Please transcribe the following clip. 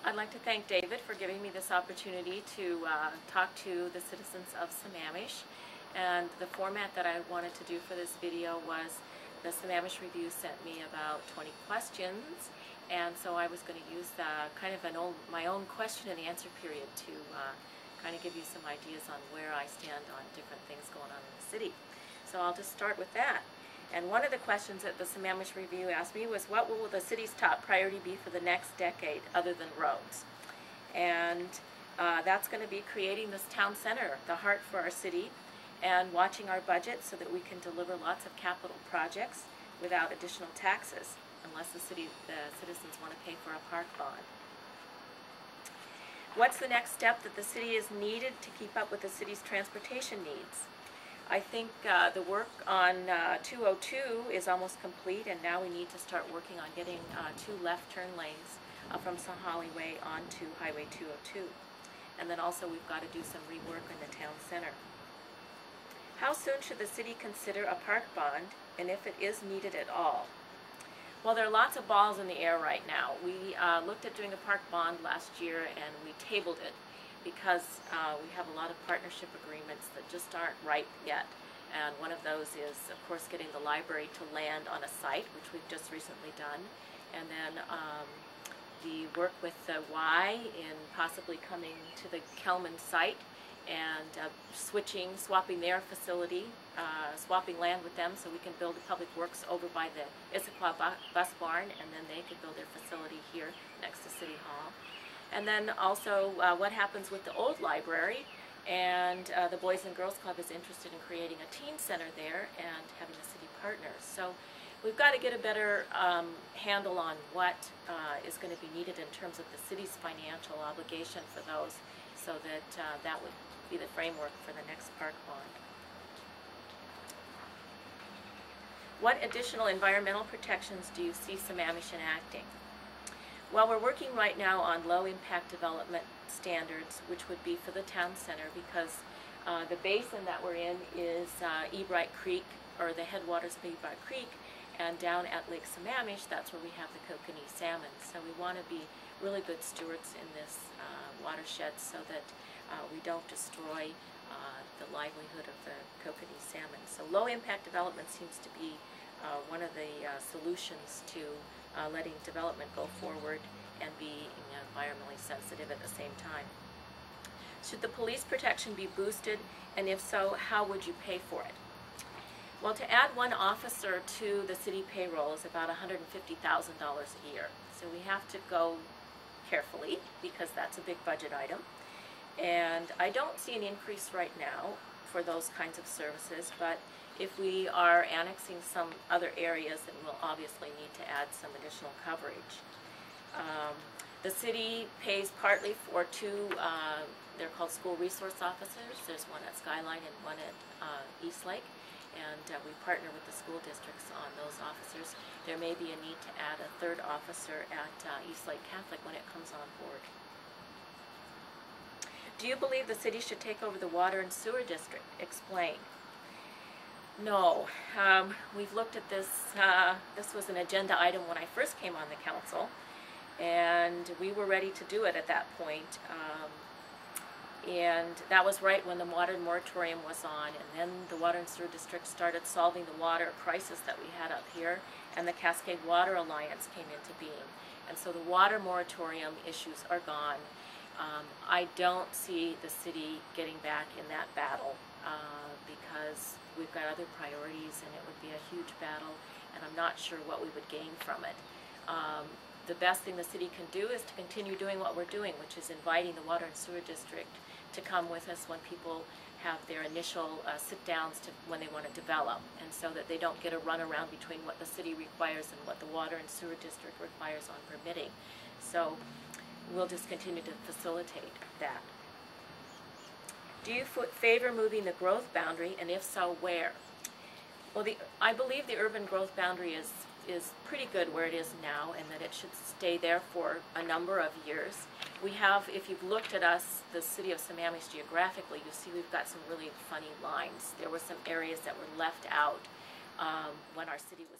I'd like to thank David for giving me this opportunity to talk to the citizens of Sammamish. And the format that I wanted to do for this video was the Sammamish Review sent me about 20 questions, and so I was going to use my own question and answer period to kind of give you some ideas on where I stand on different things going on in the city. So I'll just start with that. And one of the questions that the Sammamish Review asked me was, what will the city's top priority be for the next decade other than roads? And that's going to be creating this town center, the heart for our city, and watching our budget so that we can deliver lots of capital projects without additional taxes, unless the citizens want to pay for a park bond. What's the next step that the city is needed to keep up with the city's transportation needs? I think the work on 202 is almost complete, and now we need to start working on getting 2 left turn lanes from Sammamish Way onto Highway 202. And then also we've got to do some rework in the town center. How soon should the city consider a park bond, and if it is needed at all? Well, there are lots of balls in the air right now. We looked at doing a park bond last year, and we tabled it because we have a lot of partnership agreements that just aren't ripe yet. And one of those is, of course, getting the library to land on a site, which we've just recently done. And then the work with the Y in possibly coming to the Kelman site and swapping their facility, swapping land with them so we can build a public works over by the Issaquah bus barn, and then they could build their facility here next to City Hall. And then also what happens with the old library, and the Boys and Girls Club is interested in creating a teen center there and having a city partner. So we've got to get a better handle on what is going to be needed in terms of the city's financial obligation for those, so that that would be the framework for the next park bond. What additional environmental protections do you see Sammamish enacting? Well, we're working right now on low-impact development standards, which would be for the town center, because the basin that we're in is Ebright Creek, or the headwaters of Ebright Creek, and down at Lake Sammamish, that's where we have the kokanee salmon. So we want to be really good stewards in this watershed so that we don't destroy the livelihood of the kokanee salmon. So low-impact development seems to be one of the solutions to letting development go forward and be environmentally sensitive at the same time. Should the police protection be boosted, and if so, how would you pay for it? Well, to add 1 officer to the city payroll is about $150,000 a year. So we have to go carefully because that's a big budget item. And I don't see an increase right now for those kinds of services, but if we are annexing some other areas, then we'll obviously need to add some additional coverage. The city pays partly for 2, they're called school resource officers. There's one at Skyline and one at Eastlake, and we partner with the school districts on those officers. There may be a need to add a 3rd officer at Eastlake Catholic when it comes on board. Do you believe the city should take over the water and sewer district? Explain. No. We've looked at this. This was an agenda item when I first came on the council, and we were ready to do it at that point. And that was right when the water moratorium was on, and then the water and sewer district started solving the water crisis that we had up here, and the Cascade Water Alliance came into being. And so the water moratorium issues are gone. I don't see the city getting back in that battle because we've got other priorities, and it would be a huge battle, and I'm not sure what we would gain from it. The best thing the city can do is to continue doing what we're doing, which is inviting the water and sewer district to come with us when people have their initial sit-downs when they want to develop, and so that they don't get a runaround between what the city requires and what the water and sewer district requires on permitting. So we'll just continue to facilitate that. Do you favor moving the growth boundary, and if so, where? Well, I believe the urban growth boundary is pretty good where it is now, and that it should stay there for a number of years. We have, if you've looked at us, the city of Sammamish geographically, you see we've got some really funny lines. There were some areas that were left out when our city was